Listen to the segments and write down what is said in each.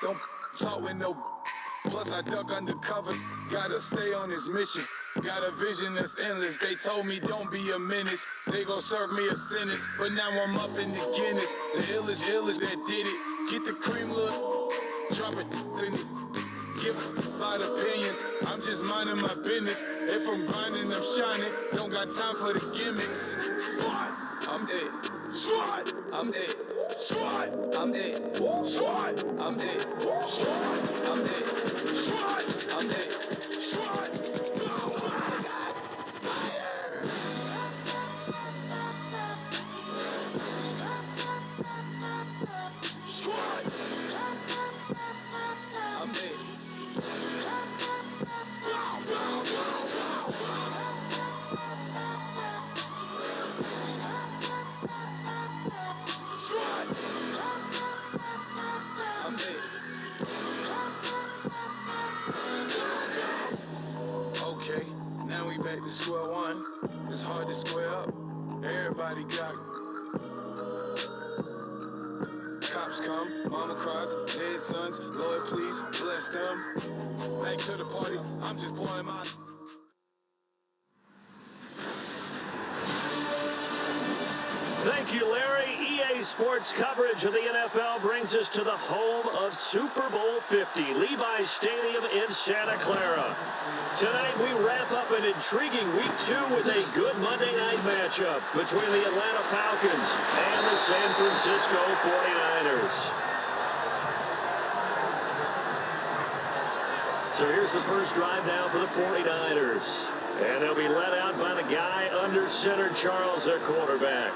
Don't talk with no. Plus I duck undercovers. Gotta stay on this mission. Got a vision that's endless. They told me don't be a menace. They gon' serve me a sentence. But now I'm up in the Guinness. The illest that did it. Get the cream, look. Drop it in it. Give a lot of opinions. I'm just minding my business. If I'm grinding, I'm shining. Don't got time for the gimmicks. Squad, I'm dead. Squad, I'm dead. Squad, I'm dead. Squad, I'm dead. Squad, I'm dead. Squad, I'm dead. Squad. Okay, now we back to square one. It's hard to square up. Everybody got cops come, mama cries, dead sons. Lord, please bless them. Back to the party. I'm just pouring my. Thank you, Larry. EA Sports coverage of the NFL brings us to the home of Super Bowl 50, Levi's Stadium in Santa Clara. Tonight, we wrap up an intriguing Week 2 with a good Monday night matchup between the Atlanta Falcons and the San Francisco 49ers. So here's the first drive now for the 49ers. And they'll be led out by the guy under center, Charles, their quarterback.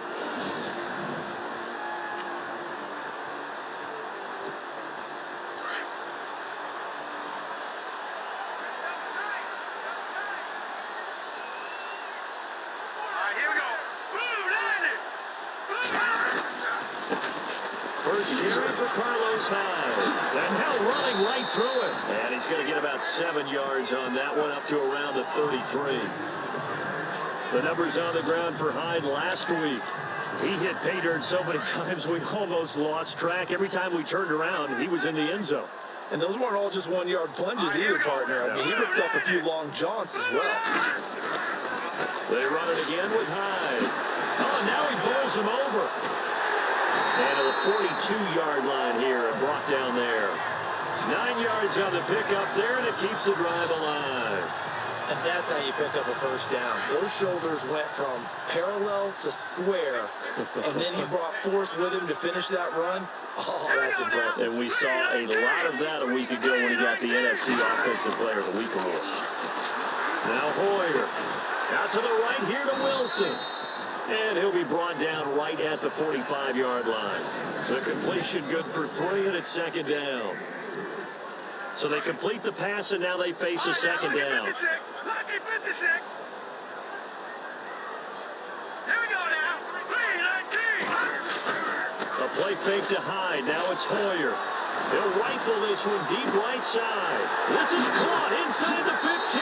First carry for Carlos Hyde. And now running right through it. And he's going to get about 7 yards on that one, up to around the 33. The numbers on the ground for Hyde last week. He hit pay dirt so many times we almost lost track. Every time we turned around, he was in the end zone. And those weren't all just 1-yard plunges either, partner. I mean, he ripped off a few long jaunts as well. They run it again with Hyde. Oh, and now he bowls him over. And to the 42-yard line here and brought down there. 9 yards on the pickup there, and it keeps the drive alive. And that's how you pick up a first down. Those shoulders went from parallel to square, and then he brought force with him to finish that run. Oh, that's impressive. And we saw a lot of that a week ago when he got the NFC Offensive Player of the Week award. Now Hoyer. Out to the right here to Wilson. And he'll be brought down right at the 45-yard line. The completion good for 3, and it's second down. So they complete the pass, and now they face a second down. Lucky 56. Here we go now. 3-19. A play fake to Hyde. Now it's Hoyer. He'll rifle this one deep right side. This is caught inside the 15.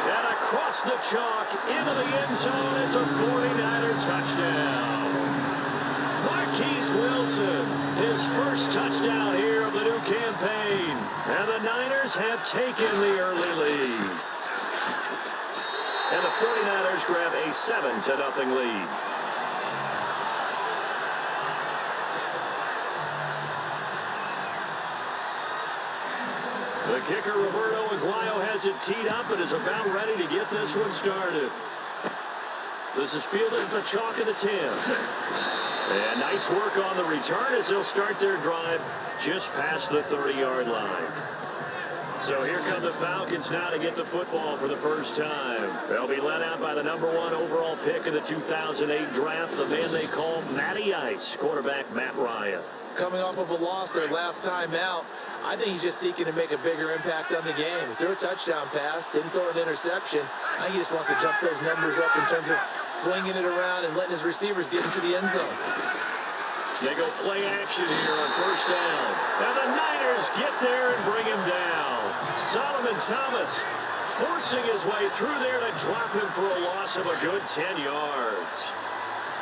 And across the chalk into the end zone. It's a 49er touchdown. Marquise Wilson, his first touchdown here of the new campaign. And the Niners have taken the early lead. And the 49ers grab a 7-0 lead. The kicker, Roberto Aguayo, has it teed up and is about ready to get this one started. This is fielded at the chalk of the 10. And nice work on the return as they'll start their drive just past the 30-yard line. So here come the Falcons now to get the football for the first time. They'll be led out by the #1 overall pick in the 2008 draft, the man they call Matty Ice, quarterback Matt Ryan. Coming off of a loss their last time out, I think he's just seeking to make a bigger impact on the game. He threw a touchdown pass, didn't throw an interception. I think he just wants to jump those numbers up in terms of flinging it around and letting his receivers get into the end zone. They go play action here on first down. And the Niners get there and bring him down. Solomon Thomas forcing his way through there to drop him for a loss of a good 10 yards.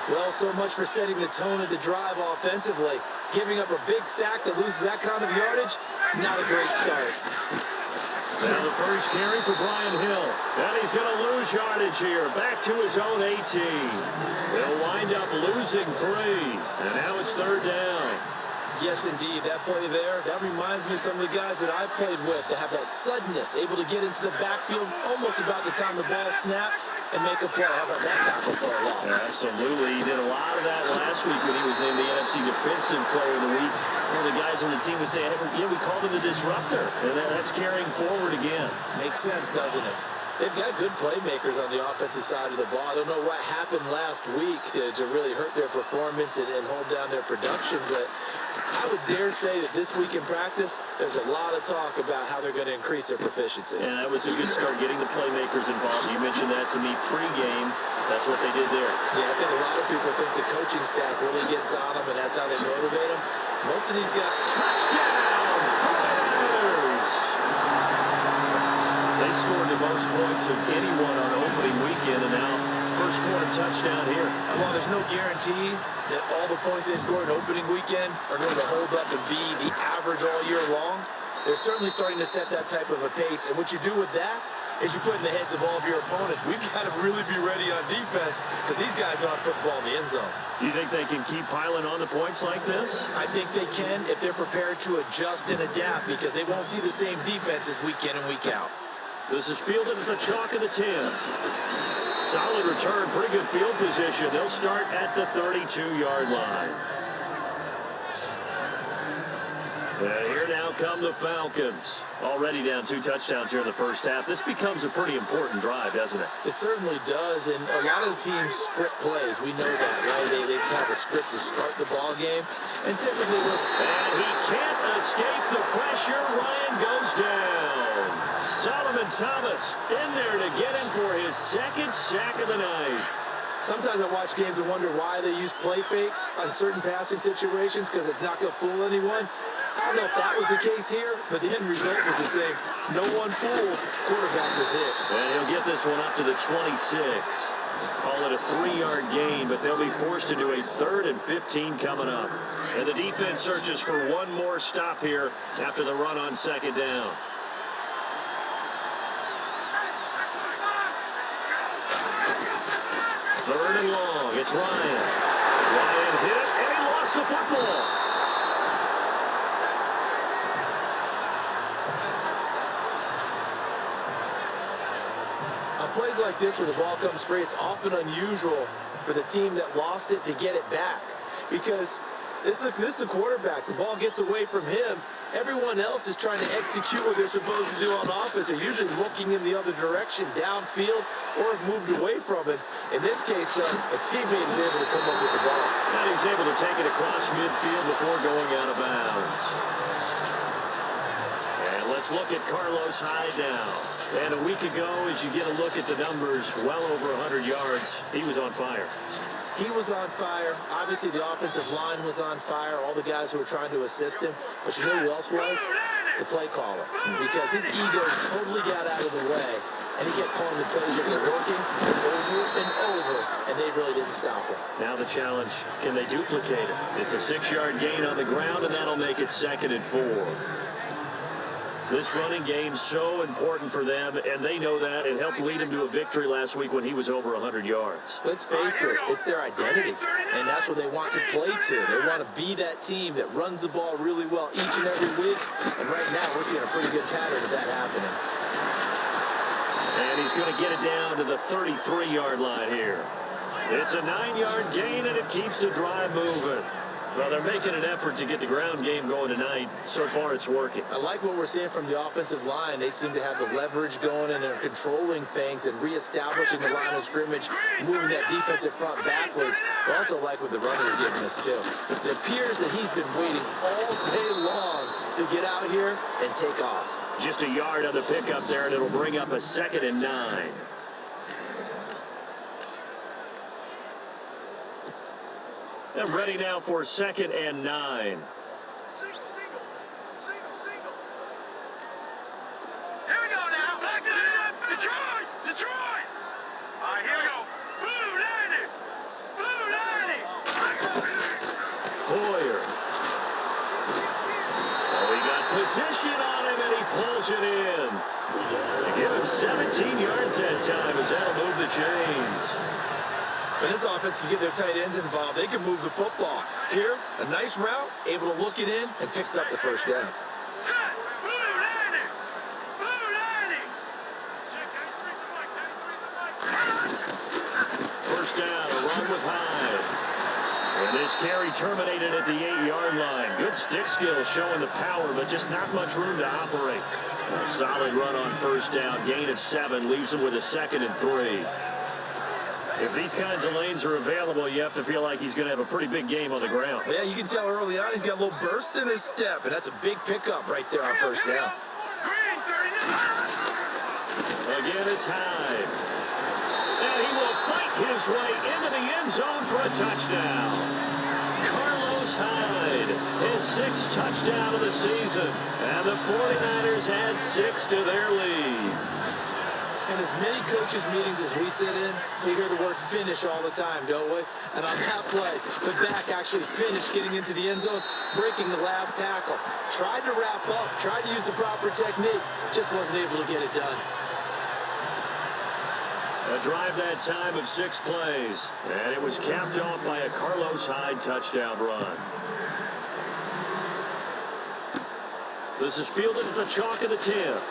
Well, so much for setting the tone of the drive offensively. Giving up a big sack that loses that kind of yardage, not a great start. Now the first carry for Brian Hill. And he's going to lose yardage here. Back to his own 18. They'll wind up losing 3. And now it's 3rd down. Yes, indeed. That play there, that reminds me of some of the guys that I played with that have that suddenness, able to get into the backfield almost about the time the ball snapped and make a play. How about that tackle for a loss? Yeah, absolutely. He did a lot of that last week when he was named the NFC Defensive Player of the Week. One of the guys on the team was saying, hey, yeah, we called him the disruptor. And that's carrying forward again. Makes sense, doesn't it? They've got good playmakers on the offensive side of the ball. I don't know what happened last week to really hurt their performance and hold down their production, but I would dare say that this week in practice, there's a lot of talk about how they're going to increase their proficiency. Yeah, that was a good start, getting the playmakers involved. You mentioned that to me pregame. That's what they did there. Yeah, I think a lot of people think the coaching staff really gets on them, and that's how they motivate them. Most of these guys... Touchdown! Flyers! They scored the most points of anyone on opening weekend, and now first quarter touchdown here. Well, there's no guarantee that all the points they scored in opening weekend are going to hold up and be the average all year long. They're certainly starting to set that type of a pace, and what you do with that is you put in the heads of all of your opponents, we've got to really be ready on defense because these guys know how to put the ball in the end zone. You think they can keep piling on the points like this? I think they can if they're prepared to adjust and adapt because they won't see the same defenses week in and week out. This is fielded at the chalk of the 10. Solid return, pretty good field position. They'll start at the 32-yard line. And here now come the Falcons. Already down 2 touchdowns here in the first half. This becomes a pretty important drive, doesn't it? It certainly does, and a lot of the teams script plays. We know that, right? They have a script to start the ball game, and typically those... And he can't escape the pressure. Ryan goes down. Solomon Thomas in there to get him for his 2nd sack of the night. Sometimes I watch games and wonder why they use play fakes on certain passing situations because it's not going to fool anyone. I don't know if that was the case here, but the end result was the same. No one fooled. Quarterback was hit. And he'll get this one up to the 26. Call it a 3-yard gain, but they'll be forced to do a 3rd and 15 coming up. And the defense searches for one more stop here after the run on 2nd down. Third and long. It's Ryan. Ryan hit, and he lost the football. On plays like this, where the ball comes free, it's often unusual for the team that lost it to get it back. Because this is the quarterback. The ball gets away from him. Everyone else is trying to execute what they're supposed to do on offense. They're usually looking in the other direction, downfield, or have moved away from it. In this case, though, a teammate is able to come up with the ball. And he's able to take it across midfield before going out of bounds. And let's look at Carlos Hyde now. And a week ago, as you get a look at the numbers, well over 100 yards, he was on fire. He was on fire. Obviously, the offensive line was on fire, all the guys who were trying to assist him. But you know who else was? The play caller. Because his ego totally got out of the way, and he kept calling the plays that were working over and over, and they really didn't stop him. Now the challenge, can they duplicate it? It's a 6-yard gain on the ground, and that'll make it 2nd and 4. This running game's so important for them, and they know that. It helped lead him to a victory last week when he was over 100 yards. Let's face it, it's their identity, and that's what they want to play to. They want to be that team that runs the ball really well each and every week, and right now we're seeing a pretty good pattern of that happening. And he's going to get it down to the 33-yard line here. It's a 9-yard gain, and it keeps the drive moving. Well, they're making an effort to get the ground game going tonight. So far, it's working. I like what we're seeing from the offensive line. They seem to have the leverage going, and they're controlling things and reestablishing the line of scrimmage, moving that defensive front backwards. I also like what the runner is giving us, too. It appears that he's been waiting all day long to get out here and take off. Just a yard on the pickup there, and it'll bring up a 2nd and 9. They're ready now for 2nd and 9. Single. Here we go now. Back to them. Detroit. All right, here we go. Blue 90. Hoyer position on him, and he pulls it in. They give him 17 yards that time as that'll move the chains. When this offense can get their tight ends involved, they can move the football. Here, a nice route, able to look it in, and picks up the first down. First down, a run with Hyde. And this carry terminated at the 8-yard line. Good stick skill showing the power, but just not much room to operate. A solid run on first down. Gain of 7 leaves him with a 2nd and 3. If these kinds of lanes are available, you have to feel like he's going to have a pretty big game on the ground. Yeah, you can tell early on he's got a little burst in his step, and that's a big pickup right there on first down. Again, it's Hyde. And he will fight his way into the end zone for a touchdown. Carlos Hyde, his 6th touchdown of the season. And the 49ers add 6 to their lead. In as many coaches' meetings as we sit in, we hear the word finish all the time, don't we? And on that play, the back actually finished getting into the end zone, breaking the last tackle. Tried to wrap up, tried to use the proper technique, just wasn't able to get it done. A drive that time of 6 plays, and it was capped off by a Carlos Hyde touchdown run. This is fielded at the chalk of the 10.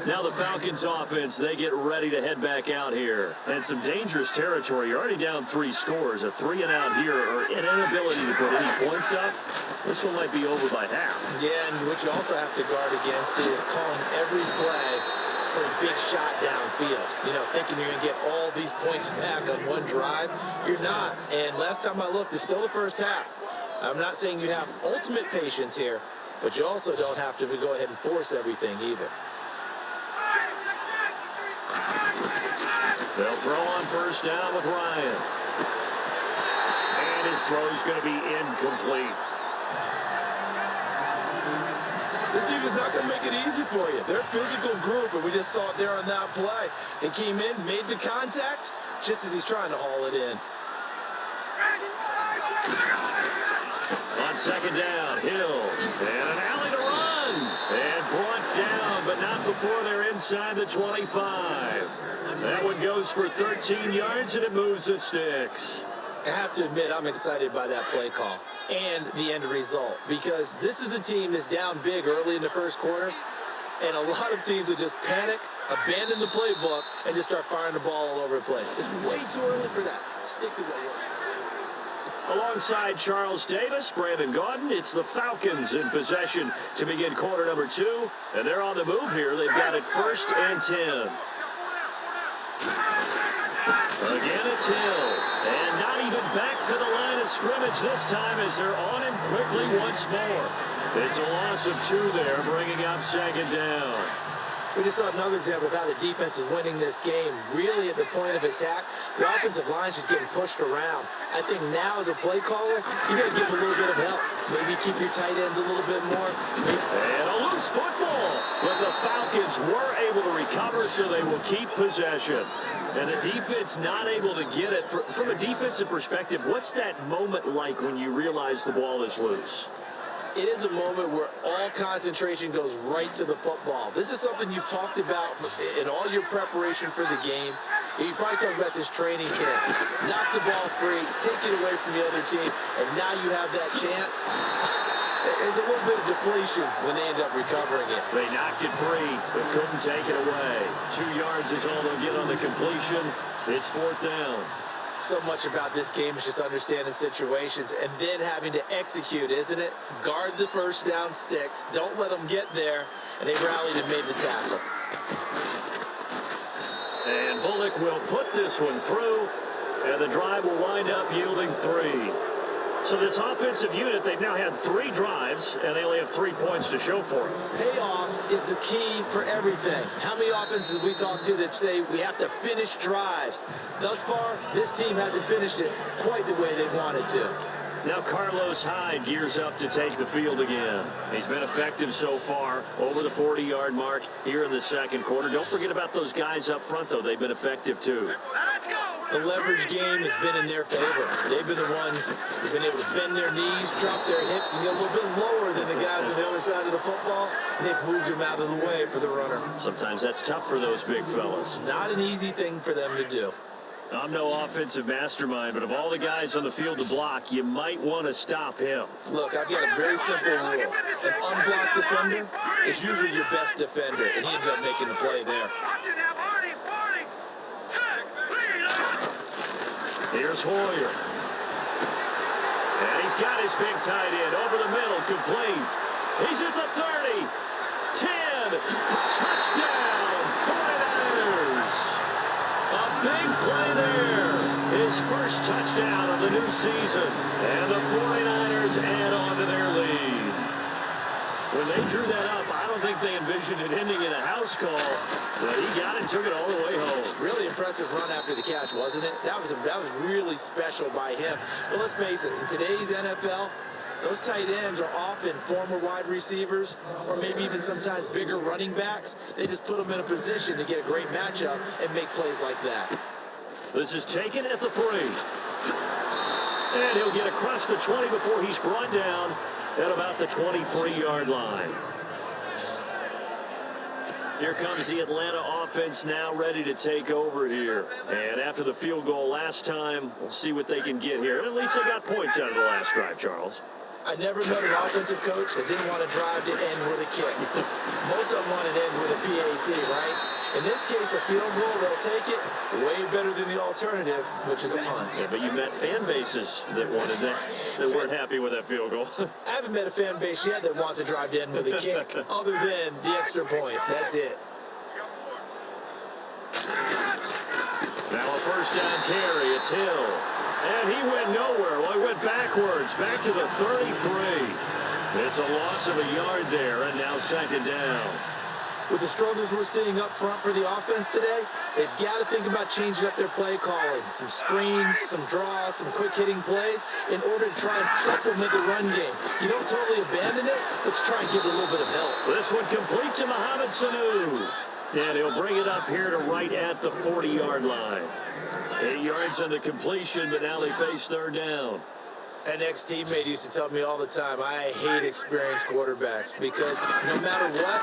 Now the Falcons offense, they get ready to head back out here. And some dangerous territory. You're already down 3 scores. A 3-and-out here, or an inability to put any points up. This one might be over by half. Yeah, and what you also have to guard against is calling every play for a big shot downfield. You know, thinking you're going to get all these points back on one drive. You're not. And last time I looked, it's still the first half. I'm not saying you have ultimate patience here, but you also don't have to go ahead and force everything either. They'll throw on first down with Ryan. And his throw is going to be incomplete. This team is not going to make it easy for you. They're a physical group, and we just saw it there on that play. They came in, made the contact, just as he's trying to haul it in. On second down, Hill. And an alley to run. And brought down, but not before they're inside the 25. That one goes for 13 yards, and it moves the sticks. I have to admit, I'm excited by that play call and the end result, because this is a team that's down big early in the first quarter, and a lot of teams will just panic, abandon the playbook, and just start firing the ball all over the place. It's way too early for that. Stick to what works. Alongside Charles Davis, Brandon Gaudin, it's the Falcons in possession to begin quarter number 2, and they're on the move here. They've got it 1st and 10. Again, it's Hill. And not even back to the line of scrimmage this time as they're on him quickly once more. It's a loss of 2 there, bringing up second down. We just saw another example of how the defense is winning this game. Really at the point of attack, the offensive line is just getting pushed around. I think now as a play caller, you got to give them a little bit of help. Maybe keep your tight ends a little bit more. And a loose football. But the Falcons were able to recover, so they will keep possession. And the defense not able to get it. From a defensive perspective, what's that moment like when you realize the ball is loose? It is a moment where all concentration goes right to the football. This is something you've talked about in all your preparation for the game. You probably talked about since training camp. Knock the ball free, take it away from the other team, and now you have that chance. There's a little bit of deflation when they end up recovering it. They knocked it free, but couldn't take it away. 2 yards is all they'll get on the completion. It's 4th down. So much about this game is just understanding situations and then having to execute, isn't it? Guard the first down sticks. Don't let them get there. And they rallied and made the tackle. And Bullock will put this one through, and the drive will wind up yielding 3. So this offensive unit, they've now had 3 drives, and they only have 3 points to show for it. Payoff is the key for everything. How many offenses we talk to that say we have to finish drives? Thus far, this team hasn't finished it quite the way they wanted to. Now Carlos Hyde gears up to take the field again. He's been effective so far, over the 40-yard mark here in the second quarter. Don't forget about those guys up front, though. They've been effective, too. Let's go. The leverage game has been in their favor. They've been the ones who've been able to bend their knees, drop their hips, and get a little bit lower than the guys on the other side of the football, and they've moved them out of the way for the runner. Sometimes that's tough for those big fellas. Not an easy thing for them to do. I'm no offensive mastermind, but of all the guys on the field to block, you might want to stop him. Look, I've got a very simple rule. An unblocked defender is usually your best defender, and he ended up making the play there. Here's Hoyer. And he's got his big tight end over the middle, complete. He's at the 30, 10, touchdown, 49ers. A big play there. His first touchdown of the new season. And the 49ers add on to their lead. When they drew that up, I don't think they envisioned it ending in a house call. But he got it and took it all the way home. Really impressive run after the catch, wasn't it? That was really special by him. But let's face it, in today's NFL, those tight ends are often former wide receivers or maybe even sometimes bigger running backs. They just put them in a position to get a great matchup and make plays like that. This is taken at the 3. And he'll get across the 20 before he's brought down at about the 23-yard line. Here comes the Atlanta offense now ready to take over here. And after the field goal last time, we'll see what they can get here. At least they got points out of the last drive, Charles. I never met an offensive coach that didn't want to drive to end with a kick. Most of them want to end with a PAT, right? In this case, a field goal, they'll take it way better than the alternative, which is a punt. Yeah, but you met fan bases that wanted that, that weren't happy with that field goal. I haven't met a fan base yet that wants to drive to end with a kick, other than the extra point. That's it. Now a first down carry. It's Hill. And he went nowhere. Well, he went backwards, back to the 33. It's a loss of a yard there, and now second down. With the struggles we're seeing up front for the offense today, they've got to think about changing up their play calling. Some screens, some draws, some quick-hitting plays in order to try and supplement the run game. You don't totally abandon it, but you try and give it a little bit of help. This one complete to Mohamed Sanu. And he'll bring it up here to right at the 40-yard line. 8 yards on the completion, but now they face third down. An ex-teammate used to tell me all the time, I hate experienced quarterbacks because no matter what,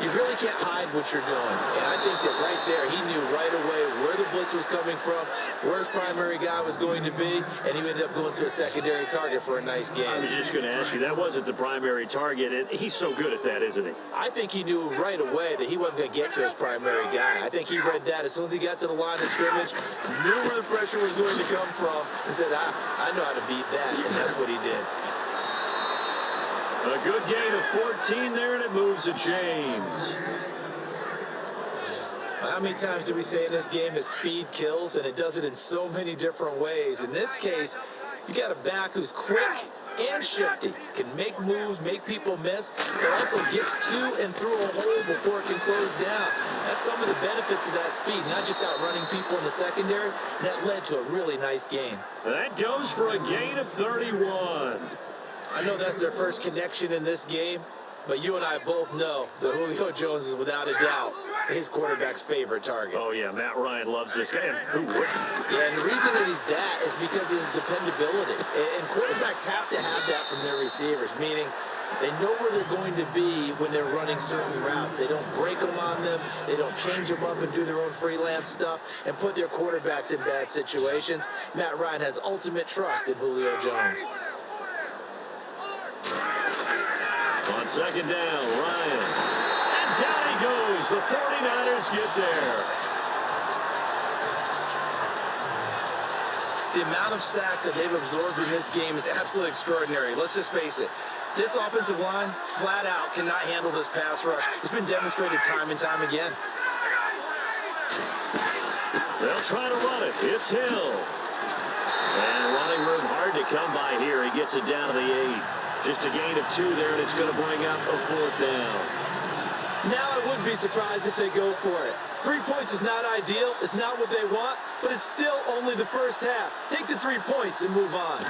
you really can't hide what you're doing. And I think that right there, he knew right away where the blitz was coming from, where his primary guy was going to be, and he ended up going to a secondary target for a nice game. I was just going to ask you, that wasn't the primary target, and he's so good at that, isn't he? I think he knew right away that he wasn't going to get to his primary guy. I think he read that as soon as he got to the line of scrimmage, knew where the pressure was going to come from, and said, I know how to beat that. And that's what he did. A good gain of 14 there, and it moves the chains. How many times do we say in this game that speed kills, and it does it in so many different ways? In this case, you got a back who's quick and shifty, can make moves, make people miss, but also gets to and through a hole before it can close down. That's some of the benefits of that speed, not just outrunning people in the secondary. That led to a really nice gain. That goes for a gain of 31. I know that's their first connection in this game, but you and I both know that Julio Jones is without a doubt his quarterback's favorite target. Oh, yeah, Matt Ryan loves this guy. Who wouldn't? Yeah, and the reason that he's that is because of his dependability. And quarterbacks have to have that from their receivers, meaning they know where they're going to be when they're running certain routes. They don't break them on them. They don't change them up and do their own freelance stuff and put their quarterbacks in bad situations. Matt Ryan has ultimate trust in Julio Jones. On second down, Ryan. And down he goes. The 49ers get there. The amount of sacks that they've absorbed in this game is absolutely extraordinary. Let's just face it. This offensive line, flat out, cannot handle this pass rush. It's been demonstrated time and time again. They'll try to run it. It's Hill. And running room hard to come by here. He gets it down to the 8. Just a gain of 2 there, and it's going to bring up a fourth down. Now I would be surprised if they go for it. 3 points is not ideal. It's not what they want, but it's still only the first half. Take the 3 points and move on.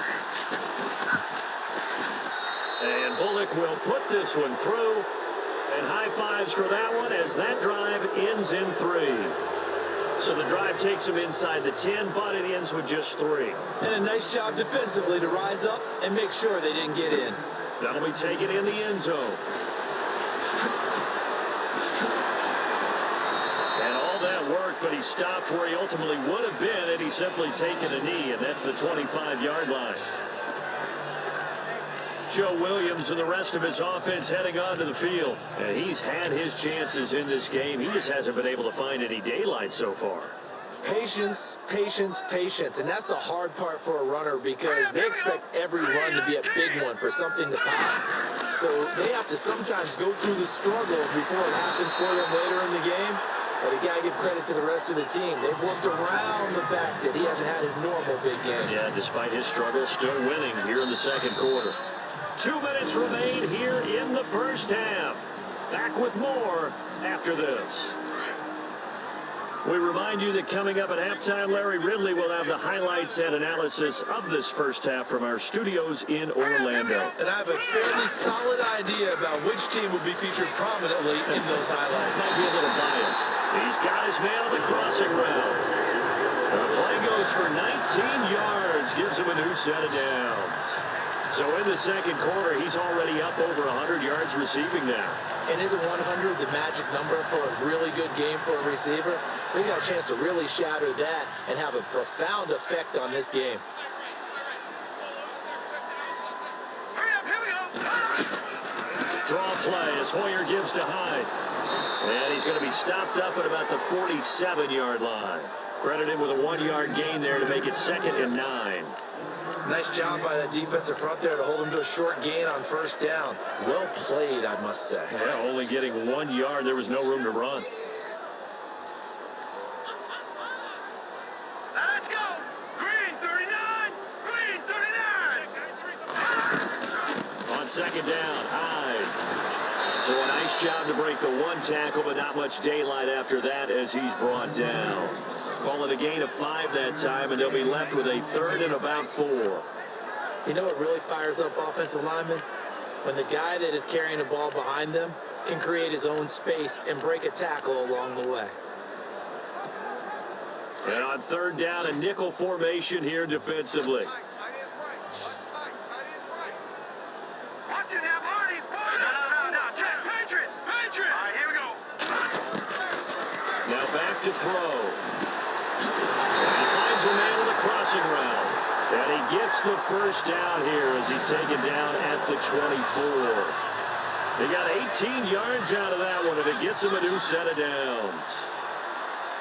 And Bullock will put this one through. And high fives for that one as that drive ends in 3. So the drive takes him inside the 10, but it ends with just 3. And a nice job defensively to rise up and make sure they didn't get in. That'll be taken in the end zone. And all that work, but he stopped where he ultimately would have been had he simply taken a knee, and that's the 25-yard line. Joe Williams and the rest of his offense heading onto the field. And he's had his chances in this game. He just hasn't been able to find any daylight so far. Patience, patience, patience. And that's the hard part for a runner because they expect every run to be a big one for something to pop. So they have to sometimes go through the struggles before it happens for them later in the game. But you got to give credit to the rest of the team. They've worked around the fact that he hasn't had his normal big game. Yeah, despite his struggles, still winning here in the second quarter. 2 minutes remain here in the first half. Back with more after this. We remind you that coming up at halftime, Larry Ridley will have the highlights and analysis of this first half from our studios in Orlando. And I have a fairly solid idea about which team will be featured prominently in those highlights. Might be a little bias. He's got his man on the crossing route. And the play goes for 19 yards, gives him a new set of downs. So in the second quarter, he's already up over 100 yards receiving now. And isn't 100 the magic number for a really good game for a receiver? So he got a chance to really shatter that and have a profound effect on this game. Draw play as Hoyer gives to Hyde. And he's going to be stopped up at about the 47-yard line. Credited with a 1-yard gain there to make it 2nd and 9. Nice job by that defensive front there to hold him to a short gain on first down. Well played, I must say. Yeah, only getting 1 yard. There was no room to run. Let's go. Green 39. Green 39. On second down, Hyde. So a nice job to break the 1 tackle, but not much daylight after that as he's brought down. Call it a gain of 5 that time, and they'll be left with a 3rd and about 4. You know what really fires up offensive linemen? When the guy that is carrying the ball behind them can create his own space and break a tackle along the way. And on 3rd down, a nickel formation here defensively. Watch it now, Marty. No. Check. Patriot. All right, here we go. Now back to throw. He finds a man on the crossing route. And he gets the first down here as he's taken down at the 24. They got 18 yards out of that one, and it gets him a new set of downs.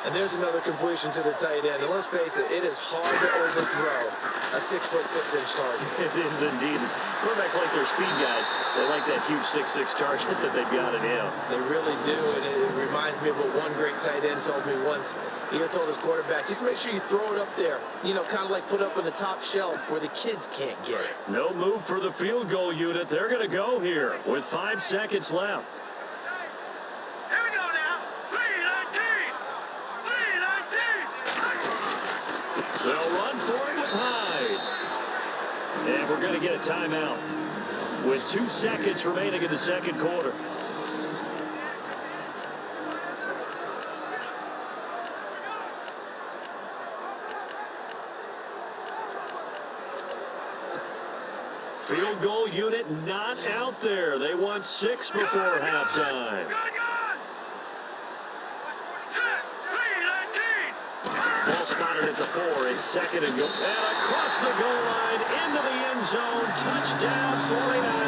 And there's another completion to the tight end. And let's face it, it is hard to overthrow a 6'6" target. It is indeed. Quarterbacks like their speed guys. They like that huge 6'6" target that they've got in him. They really do, and it reminds me of what one great tight end told me once. He had told his quarterback, just make sure you throw it up there. You know, kind of like put up on the top shelf where the kids can't get it. No move for the field goal unit. They're going to go here with 5 seconds left. Here we go now. 319. They'll run for it with Hyde. And we're going to get a timeout with 2 seconds remaining in the second quarter. Field goal unit not out there. They want 6 before halftime. Ball spotted at the 4. It's 2nd and goal. And across the goal line into the end zone. Touchdown 49ers.